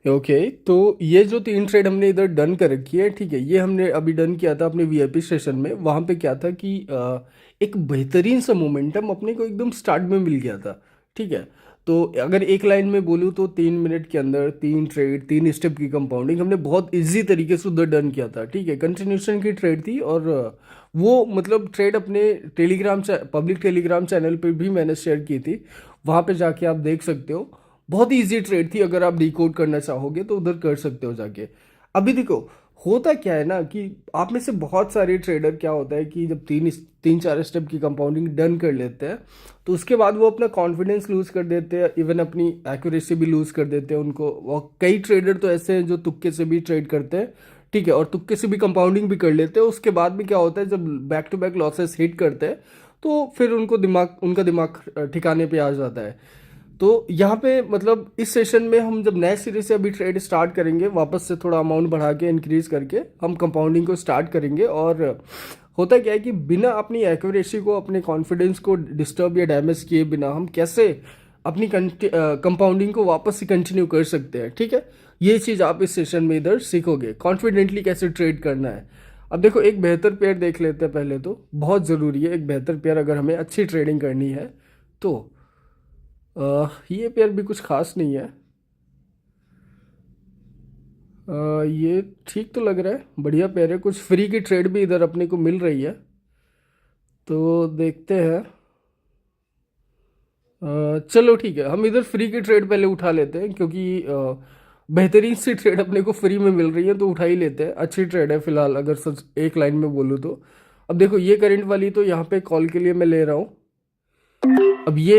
Okay, तो ये जो 3 ट्रेड हमने इधर डन कर रखी है, ठीक है, ये हमने अभी डन किया था अपने वीआईपी सेशन में। वहाँ पे क्या था कि एक बेहतरीन सा मोमेंटम अपने को एकदम स्टार्ट में मिल गया था। ठीक है, तो अगर एक लाइन में बोलूँ तो 3 मिनट के अंदर 3 ट्रेड 3 स्टेप की कंपाउंडिंग हमने बहुत इजी तरीके से उधर डन किया था। ठीक है, कंटिन्यूशन की ट्रेड थी, और वो मतलब ट्रेड अपने टेलीग्राम पब्लिक टेलीग्राम चैनल पे भी मैंने शेयर की थी। वहाँ पे जाके आप देख सकते हो। बहुत ही इजी ट्रेड थी, अगर आप डिकोड करना चाहोगे तो उधर कर सकते हो जाके। अभी देखो, होता क्या है ना कि आप में से बहुत सारे ट्रेडर क्या होता है कि जब 3 4 स्टेप की कंपाउंडिंग डन कर लेते हैं तो उसके बाद वो अपना कॉन्फिडेंस लूज कर देते हैं, इवन अपनी एक्यूरेसी भी लूज कर देते हैं उनको। और कई ट्रेडर तो ऐसे हैं जो तुक्के से भी ट्रेड करते हैं। ठीक है, और तुक्के से भी कंपाउंडिंग भी कर लेते हैं। उसके बाद में क्या होता है, जब back to back losses hit करते हैं तो फिर उनका दिमाग ठिकाने पे आ जाता है। तो यहाँ पे मतलब इस सेशन में हम जब नए सिरे से अभी ट्रेड स्टार्ट करेंगे, वापस से थोड़ा अमाउंट बढ़ा के इंक्रीज करके हम कंपाउंडिंग को स्टार्ट करेंगे। और होता क्या है कि बिना अपनी एक्यूरेसी को, अपने कॉन्फिडेंस को डिस्टर्ब या डैमेज किए बिना हम कैसे अपनी कंपाउंडिंग को वापस से कंटिन्यू कर सकते हैं। ठीक है, ये चीज़ आप इस सेशन में इधर सीखोगे, कॉन्फिडेंटली कैसे ट्रेड करना है। अब देखो, एक बेहतर पेयर देख लेते हैं पहले। तो बहुत ज़रूरी है एक बेहतर पेयर अगर हमें अच्छी ट्रेडिंग करनी है तो। ये पेयर भी कुछ खास नहीं है। ये ठीक तो लग रहा है, बढ़िया पेयर है। कुछ फ्री की ट्रेड भी इधर अपने को मिल रही है, तो देखते हैं। चलो ठीक है, हम इधर फ्री की ट्रेड पहले उठा लेते हैं, क्योंकि बेहतरीन सी ट्रेड अपने को फ्री में मिल रही है तो उठा ही लेते हैं। अच्छी ट्रेड है फिलहाल, अगर सच एक लाइन में बोलूँ तो। अब देखो, ये करंट वाली तो यहाँ पे कॉल के लिए मैं ले रहा हूँ। अब ये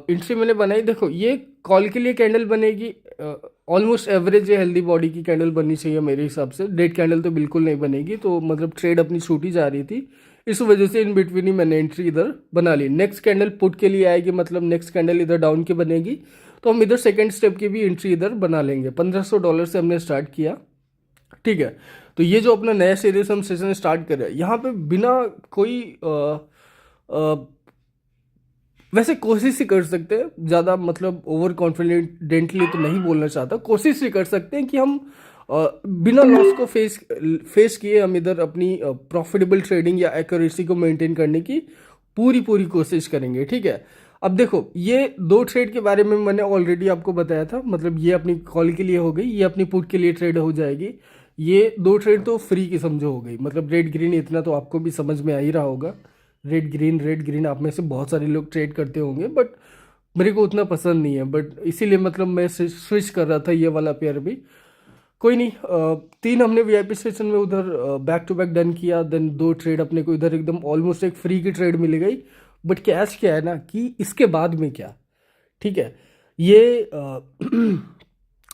एंट्री मैंने बनाई, देखो ये कॉल के लिए कैंडल बनेगी। ऑलमोस्ट एवरेज है, हेल्दी बॉडी की कैंडल बननी चाहिए मेरे हिसाब से। डेड कैंडल तो बिल्कुल नहीं बनेगी, तो मतलब ट्रेड अपनी छूटी जा रही थी। इस वजह से इन बिटवीन ही मैंने एंट्री इधर बना ली। नेक्स्ट कैंडल पुट के लिए आएगी, मतलब नेक्स्ट कैंडल इधर डाउन की बनेगी, तो हम इधर सेकेंड स्टेप की भी एंट्री इधर बना लेंगे। $1500 से हमने स्टार्ट किया। ठीक है, तो ये जो अपना नया सीरीज हम सेशन स्टार्ट कर रहे हैं, यहाँ पे बिना कोई वैसे कोशिश ही कर सकते हैं, ज़्यादा मतलब ओवर कॉन्फिडेंटली तो नहीं बोलना चाहता, कोशिश ही कर सकते हैं कि हम बिना लॉस को फेस किए हम इधर अपनी प्रॉफिटेबल ट्रेडिंग या एक्यूरेसी को मेंटेन करने की पूरी पूरी कोशिश करेंगे। ठीक है, अब देखो, ये 2 ट्रेड के बारे में मैंने ऑलरेडी आपको बताया था। मतलब ये अपनी कॉल के लिए हो गई, ये अपनी पुट के लिए ट्रेड हो जाएगी। ये 2 ट्रेड तो फ्री की समझो हो गई। मतलब रेड ग्रीन इतना तो आपको भी समझ में आ ही रहा होगा। रेड ग्रीन आप में से बहुत सारे लोग ट्रेड करते होंगे, बट मेरे को उतना पसंद नहीं है। बट इसीलिए मतलब मैं स्विच कर रहा था ये वाला पेयर भी। कोई नहीं, 3 हमने वीआईपी सेशन में उधर बैक टू बैक डन किया। देन 2 ट्रेड अपने को इधर एकदम ऑलमोस्ट एक फ्री की ट्रेड मिल गई। बट कैश क्या है ना कि इसके बाद में क्या। ठीक है, ये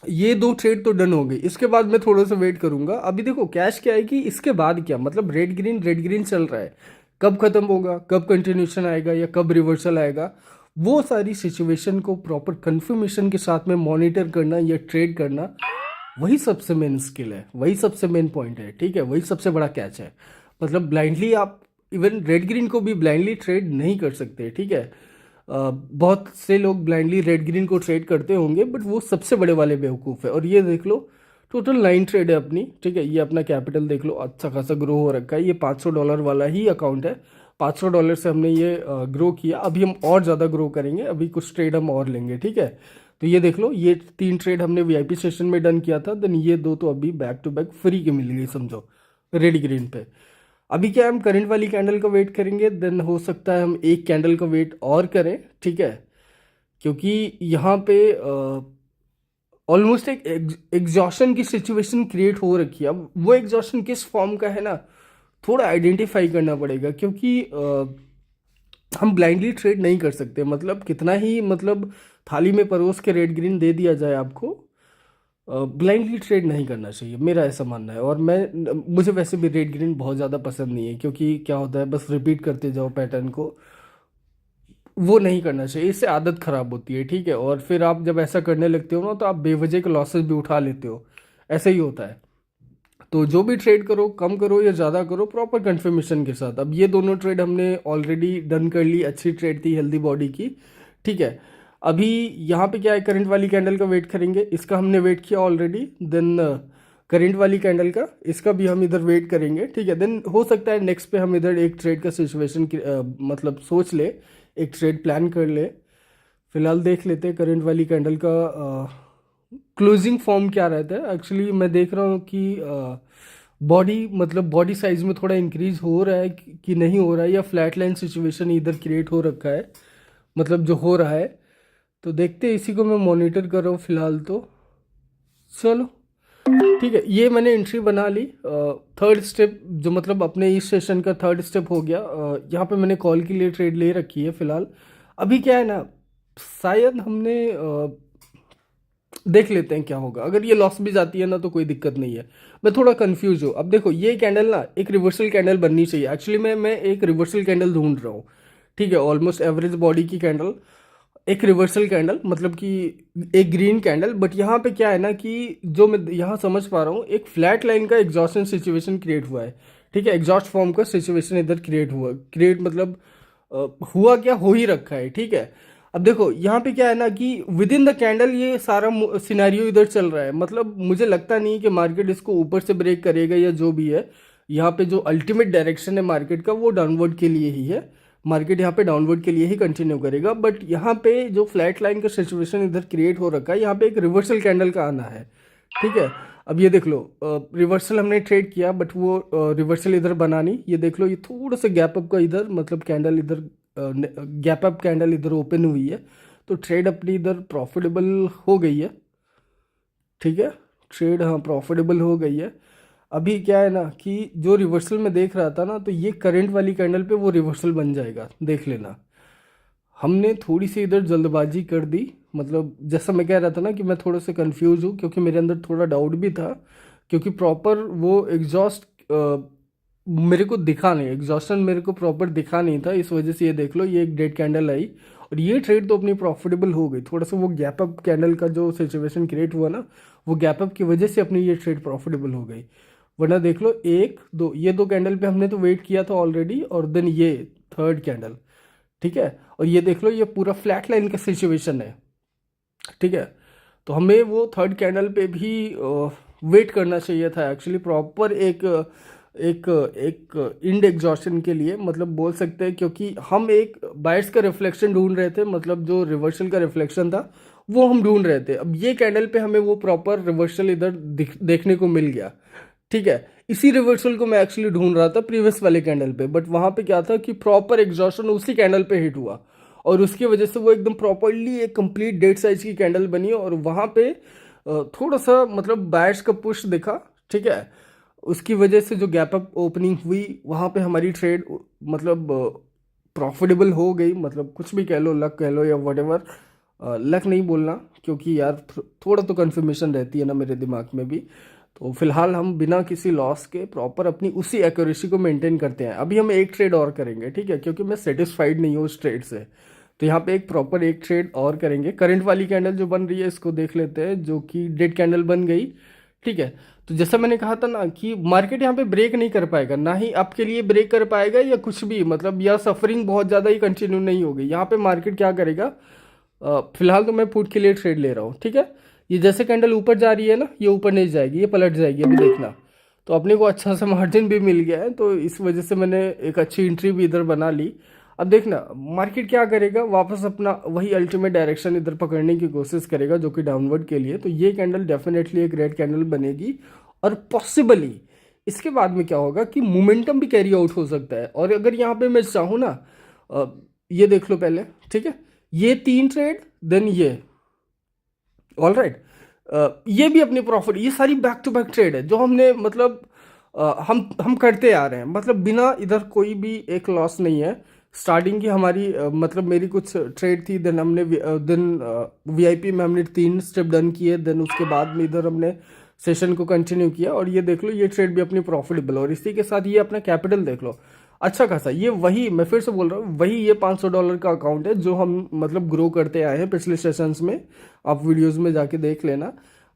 ये 2 ट्रेड तो डन हो गई। इसके बाद मैं थोड़ा सा वेट करूंगा। अभी देखो कैश क्या है कि इसके बाद क्या, मतलब रेड ग्रीन चल रहा है, कब खत्म होगा, कब कंटिन्यूशन आएगा या कब रिवर्सल आएगा, वो सारी सिचुएशन को प्रॉपर कंफर्मेशन के साथ में मॉनिटर करना या ट्रेड करना, वही सबसे मेन स्किल है, वही सबसे मेन पॉइंट है। ठीक है, वही सबसे बड़ा कैच है। मतलब ब्लाइंडली आप इवन रेड ग्रीन को भी ब्लाइंडली ट्रेड नहीं कर सकते। ठीक है, बहुत से लोग ब्लाइंडली रेड ग्रीन को ट्रेड करते होंगे, बट वो सबसे बड़े वाले बेवकूफ़ है। और ये देख लो, टोटल 9 ट्रेड है अपनी। ठीक है, ये अपना कैपिटल देख लो, अच्छा खासा ग्रो हो रखा है। ये $500 वाला ही अकाउंट है। $500 से हमने ये ग्रो किया। अभी हम और ज़्यादा ग्रो करेंगे, अभी कुछ ट्रेड हम और लेंगे। ठीक है, तो ये देख लो, ये 3 ट्रेड हमने वीआईपी सेशन में डन किया था। देन ये 2 तो अभी बैक टू बैक फ्री के मिल गई समझो, रेड ग्रीन पे। अभी क्या, हम करंट वाली कैंडल का वेट करेंगे। देन हो सकता है हम एक कैंडल का वेट और करें। ठीक है, क्योंकि यहाँ पे ऑलमोस्ट एक एग्जॉशन की सिचुएशन क्रिएट हो रखी है। अब वो एग्जॉशन किस फॉर्म का है ना, थोड़ा आइडेंटिफाई करना पड़ेगा, क्योंकि हम ब्लाइंडली ट्रेड नहीं कर सकते। मतलब कितना ही मतलब थाली में परोस के रेड ग्रीन दे दिया जाए आपको, ब्लाइंडली ट्रेड नहीं करना चाहिए, मेरा ऐसा मानना है। और मुझे वैसे भी रेड ग्रीन बहुत ज़्यादा पसंद नहीं है, क्योंकि क्या होता है, बस रिपीट करते जाओ पैटर्न को, वो नहीं करना चाहिए। इससे आदत खराब होती है। ठीक है, और फिर आप जब ऐसा करने लगते हो ना, तो आप बेवजह के लॉसेस भी उठा लेते हो। ऐसा ही होता है। तो जो भी ट्रेड करो, कम करो या ज़्यादा करो, प्रॉपर कंफर्मेशन के साथ। अब ये दोनों ट्रेड हमने ऑलरेडी डन कर ली, अच्छी ट्रेड थी हेल्दी बॉडी की। ठीक है, अभी यहाँ पे क्या है, करंट वाली कैंडल का वेट करेंगे, इसका हमने वेट किया ऑलरेडी। देन करंट वाली कैंडल का, इसका भी हम इधर वेट करेंगे, ठीक है। देन हो सकता है नेक्स्ट पे हम इधर एक ट्रेड का सिचुएशन मतलब सोच ले, एक ट्रेड प्लान कर ले। फिलहाल देख लेते हैं करंट वाली कैंडल का क्लोजिंग फॉर्म क्या रहता है। एक्चुअली मैं देख रहा हूँ कि बॉडी मतलब बॉडी साइज में थोड़ा इंक्रीज हो रहा है कि नहीं हो रहा है, या फ्लैट लाइन सिचुएशन इधर क्रिएट हो रखा है, मतलब जो हो रहा है। तो देखते हैं, इसी को मैं मॉनिटर कर रहा हूँ फिलहाल तो। चलो ठीक है, ये मैंने एंट्री बना ली। थर्ड स्टेप जो मतलब अपने इस सेशन का थर्ड स्टेप हो गया। यहाँ पे मैंने कॉल के लिए ट्रेड ले रखी है फिलहाल। अभी क्या है ना, शायद हमने देख लेते हैं क्या होगा। अगर ये लॉस भी जाती है ना तो कोई दिक्कत नहीं है। मैं थोड़ा कंफ्यूज हूँ। अब देखो, ये कैंडल ना एक रिवर्सल कैंडल बननी चाहिए। एक्चुअली मैं एक रिवर्सल कैंडल ढूंढ रहा हूँ, ठीक है। ऑलमोस्ट एवरेज बॉडी की कैंडल, एक रिवर्सल कैंडल, मतलब कि एक ग्रीन कैंडल। बट यहाँ पे क्या है ना कि जो मैं यहाँ समझ पा रहा हूँ, एक फ्लैट लाइन का एग्जॉस्शन सिचुएशन क्रिएट हुआ है, ठीक है। एग्जॉस्ट फॉर्म का सिचुएशन इधर क्रिएट हुआ, क्रिएट मतलब हुआ क्या, हो ही रखा है, ठीक है। अब देखो यहाँ पे क्या है ना कि विद इन द कैंडल ये सारा सिनेरियो इधर चल रहा है। मतलब मुझे लगता नहीं कि मार्केट इसको ऊपर से ब्रेक करेगा या जो भी है। यहाँ पे जो अल्टीमेट डायरेक्शन है मार्केट का, वो डाउनवर्ड के लिए ही है। मार्केट यहाँ पे डाउनवर्ड के लिए ही कंटिन्यू करेगा। बट यहाँ पे जो फ्लैट लाइन का सिचुएशन इधर क्रिएट हो रखा है, यहाँ पे एक रिवर्सल कैंडल का आना है, ठीक है। अब ये देख लो, रिवर्सल हमने ट्रेड किया बट वो रिवर्सल इधर बना नहीं। ये देख लो, ये थोड़ा सा गैप अप का इधर मतलब कैंडल इधर गैप अप कैंडल इधर ओपन हुई है। तो ट्रेड अपनी इधर प्रॉफिटेबल हो गई है, ठीक है। ट्रेड हाँ प्रॉफिटेबल हो गई है। अभी क्या है ना कि जो रिवर्सल में देख रहा था ना, तो ये करंट वाली कैंडल पे वो रिवर्सल बन जाएगा, देख लेना। हमने थोड़ी सी इधर जल्दबाजी कर दी। मतलब जैसा मैं कह रहा था ना कि मैं थोड़ा सा कंफ्यूज हूँ, क्योंकि मेरे अंदर थोड़ा डाउट भी था, क्योंकि प्रॉपर वो एग्जॉस्ट मेरे को दिखा नहीं, एग्जॉस्शन मेरे को प्रॉपर दिखा नहीं था। इस वजह से ये देख लो, ये एक डेड कैंडल आई और ये ट्रेड तो अपनी प्रॉफिटेबल हो गई। थोड़ा सा वो गैप अप कैंडल का जो सिचुएशन क्रिएट हुआ ना, वो गैप अप की वजह से अपनी ये ट्रेड प्रॉफिटेबल हो गई। वरना देख लो, एक दो ये दो कैंडल पे हमने तो वेट किया था ऑलरेडी, और देन ये थर्ड कैंडल, ठीक है। और ये देख लो, ये पूरा फ्लैट लाइन का सिचुएशन है, ठीक है। तो हमें वो थर्ड कैंडल पे भी वेट करना चाहिए था एक्चुअली, प्रॉपर एक एक एक इंड एग्जॉस्शन के लिए, मतलब बोल सकते हैं। क्योंकि हम एक बायर्स का रिफ्लेक्शन ढूंढ रहे थे, मतलब जो रिवर्सल का रिफ्लेक्शन था वो हम ढूंढ रहे थे। अब ये कैंडल पे हमें वो प्रॉपर रिवर्सल इधर देखने को मिल गया, ठीक है। इसी रिवर्सल को मैं एक्चुअली ढूंढ रहा था प्रीवियस वाले कैंडल पे। बट वहां पे क्या था कि प्रॉपर एग्जॉस्शन उसी कैंडल पे हिट हुआ, और उसकी वजह से वो एकदम प्रॉपरली एक कंप्लीट डेड साइज की कैंडल बनी। और वहां पे थोड़ा सा मतलब बायर्स का पुश दिखा, ठीक है। उसकी वजह से जो गैप अप ओपनिंग हुई, वहां पे हमारी ट्रेड मतलब प्रॉफिटेबल हो गई। मतलब कुछ भी कह लो, लक कह लो या वट एवर। लक नहीं बोलना, क्योंकि यार थोड़ा तो कन्फर्मेशन रहती है ना मेरे दिमाग में भी। तो फिलहाल हम बिना किसी लॉस के प्रॉपर अपनी उसी एक्यूरेसी को मेंटेन करते हैं। अभी हम एक ट्रेड और करेंगे, ठीक है, क्योंकि मैं सेटिस्फाइड नहीं हूँ उस ट्रेड से। तो यहाँ पे एक प्रॉपर एक ट्रेड और करेंगे। करंट वाली कैंडल जो बन रही है, इसको देख लेते हैं, जो कि डेड कैंडल बन गई, ठीक है। तो जैसा मैंने कहा था ना कि मार्केट यहाँ पे ब्रेक नहीं कर पाएगा, ना ही आपके लिए ब्रेक कर पाएगा या कुछ भी, मतलब या सफरिंग बहुत ज़्यादा ही कंटिन्यू नहीं होगी। यहाँ पे मार्केट क्या करेगा, फिलहाल तो मैं पुट के लिए ट्रेड ले रहा हूँ, ठीक है। ये जैसे कैंडल ऊपर जा रही है ना, ये ऊपर नहीं जाएगी, ये पलट जाएगी, अभी देखना। तो अपने को अच्छा सा मार्जिन भी मिल गया है, तो इस वजह से मैंने एक अच्छी एंट्री भी इधर बना ली। अब देखना मार्केट क्या करेगा, वापस अपना वही अल्टीमेट डायरेक्शन इधर पकड़ने की कोशिश करेगा, जो कि डाउनवर्ड के लिए। तो ये कैंडल डेफिनेटली एक रेड कैंडल बनेगी, और पॉसिबली इसके बाद में क्या होगा कि मोमेंटम भी कैरी आउट हो सकता है। और अगर यहाँ पे मैं चाहूँ ना, ये देख लो पहले, ठीक है, ये तीन ट्रेड, देन ये, ऑल राइट। ये भी अपनी प्रॉफिट, ये सारी बैक टू बैक ट्रेड है जो हमने मतलब हम करते आ रहे हैं, मतलब बिना इधर कोई भी एक लॉस नहीं है। स्टार्टिंग की हमारी मतलब मेरी कुछ ट्रेड थी, देन हमने देन वीआईपी में हमने 3 स्टेप डन किए, देन उसके बाद में इधर हमने सेशन को कंटिन्यू किया। और ये देख लो, ये ट्रेड भी अपनी प्रॉफिटेबल, और इसी के साथ ये अपना कैपिटल देख लो अच्छा खासा। ये वही मैं फिर से बोल रहा हूँ, वही ये $500 का अकाउंट है जो हम मतलब ग्रो करते आए हैं पिछले सेशंस में। आप वीडियोस में जाके देख लेना।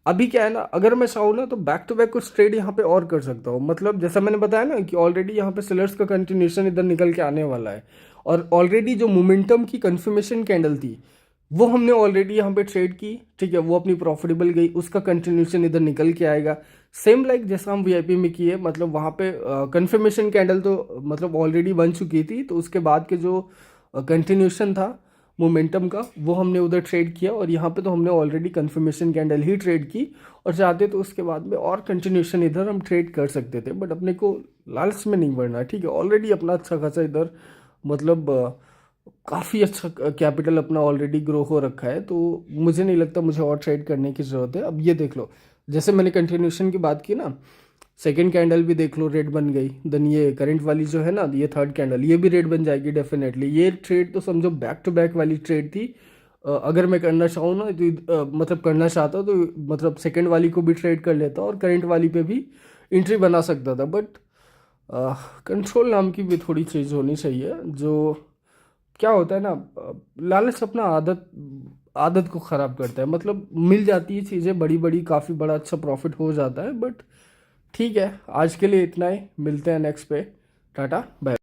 अभी क्या है ना, अगर मैं चाहूँ ना तो बैक टू बैक कुछ ट्रेड यहाँ पे और कर सकता हूँ। मतलब जैसा मैंने बताया ना कि ऑलरेडी यहाँ पे सेलर्स का कंटिन्यूशन इधर निकल के आने वाला है, और ऑलरेडी जो मोमेंटम की कंफर्मेशन कैंडल थी वो हमने ऑलरेडी यहाँ पे ट्रेड की, ठीक है, वो अपनी प्रॉफिटेबल गई, उसका कंटिन्यूशन इधर निकल के आएगा। सेम लाइक जैसा हम वीआईपी में किए, मतलब वहाँ पे कंफर्मेशन कैंडल तो मतलब ऑलरेडी बन चुकी थी, तो उसके बाद के जो कंटिन्यूशन था मोमेंटम का वो हमने उधर ट्रेड किया, और यहाँ पे तो हमने ऑलरेडी कंफर्मेशन कैंडल ही ट्रेड की, और चाहते तो उसके बाद में और कंटिन्यूशन इधर हम ट्रेड कर सकते थे, बट अपने को लालच में नहीं बढ़ना, ठीक है। ऑलरेडी अपना अच्छा खासा इधर मतलब काफ़ी अच्छा कैपिटल अपना ऑलरेडी ग्रो हो रखा है, तो मुझे नहीं लगता मुझे और ट्रेड करने की ज़रूरत है। अब ये देख लो, जैसे मैंने कंटिन्यूशन की बात की ना, सेकेंड कैंडल भी देख लो रेड बन गई, देन ये करंट वाली जो है ना, ये थर्ड कैंडल, ये भी रेड बन जाएगी डेफिनेटली। ये ट्रेड तो समझो बैक टू बैक वाली ट्रेड थी। अगर मैं करना चाहूँ ना तो मतलब करना चाहता तो मतलब सेकेंड वाली को भी ट्रेड कर लेता और करंट वाली पे भी एंट्री बना सकता था, बट कंट्रोल नाम की भी थोड़ी चीज़ होनी चाहिए। जो क्या होता है ना, लालच अपना आदत आदत को ख़राब करता है। मतलब मिल जाती है चीज़ें बड़ी बड़ी, काफ़ी बड़ा अच्छा प्रॉफिट हो जाता है, बट ठीक है, आज के लिए इतना ही, मिलते हैं नेक्स्ट पे। Tata bye.